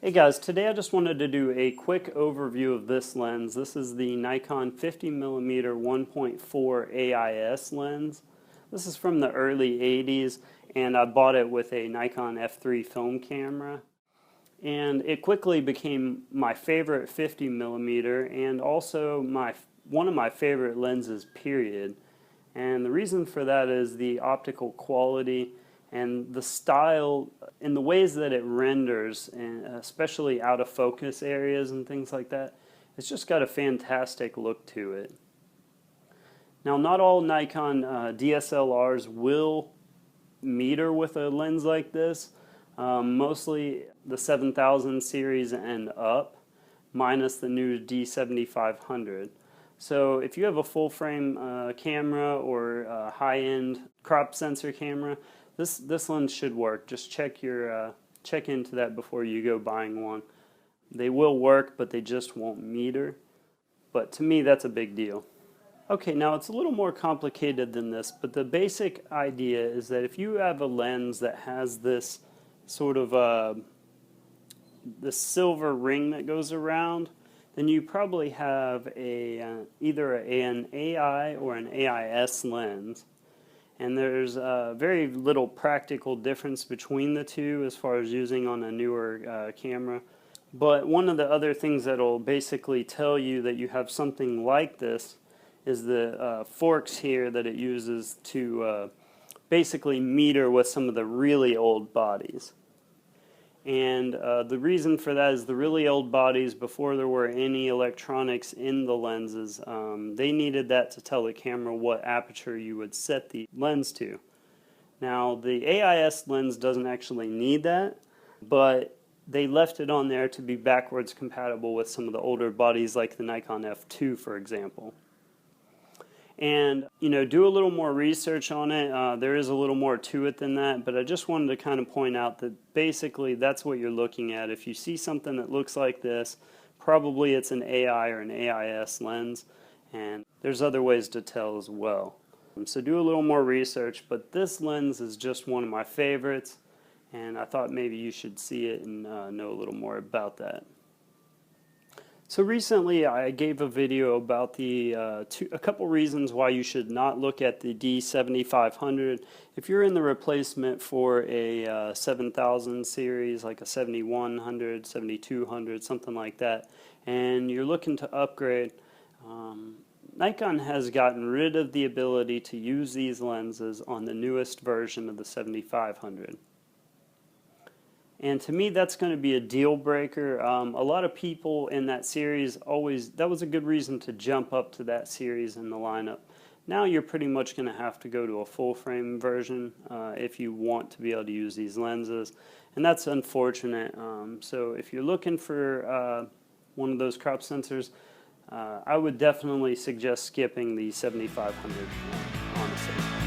Hey guys, today I just wanted to do a quick overview of this lens. This is the Nikon 50mm 1.4 AIS lens. This is from the early 80s and I bought it with a Nikon f3 film camera. And it quickly became my favorite 50mm and also one of my favorite lenses, period. And the reason for that is the optical quality and the style and the ways that it renders, and especially out of focus areas and things like that. It's just got a fantastic look to it. Now, not all Nikon DSLRs will meter with a lens like this. Mostly the 7000 series and up, minus the new D7500. So if you have a full frame camera or a high-end crop sensor camera, this lens should work. Just check into that before you go buying one. They will work, but they just won't meter. But to me, that's a big deal. Okay, now it's a little more complicated than this, but the basic idea is that if you have a lens that has this sort of this silver ring that goes around, then you probably have either an AI or an AIS lens. And there's very little practical difference between the two as far as using on a newer camera. But one of the other things that will basically tell you that you have something like this is the forks here that it uses to basically meter with some of the really old bodies. And the reason for that is the really old bodies, before there were any electronics in the lenses, they needed that to tell the camera what aperture you would set the lens to. Now, the AIS lens doesn't actually need that, but they left it on there to be backwards compatible with some of the older bodies like the Nikon F2, for example. And, do a little more research on it. There is a little more to it than that, but I just wanted to kind of point out that basically that's what you're looking at. If you see something that looks like this, probably it's an AI or an AIS lens, and there's other ways to tell as well. So do a little more research, but this lens is just one of my favorites, and I thought maybe you should see it and know a little more about that. So recently I gave a video about a couple reasons why you should not look at the D7500. If you're in the replacement for a 7000 series, like a 7100, 7200, something like that, and you're looking to upgrade, Nikon has gotten rid of the ability to use these lenses on the newest version of the 7500. And to me, that's going to be a deal breaker. A lot of people in that series that was a good reason to jump up to that series in the lineup. Now you're pretty much going to have to go to a full frame version if you want to be able to use these lenses. And that's unfortunate. So if you're looking for one of those crop sensors, I would definitely suggest skipping the 7500, honestly.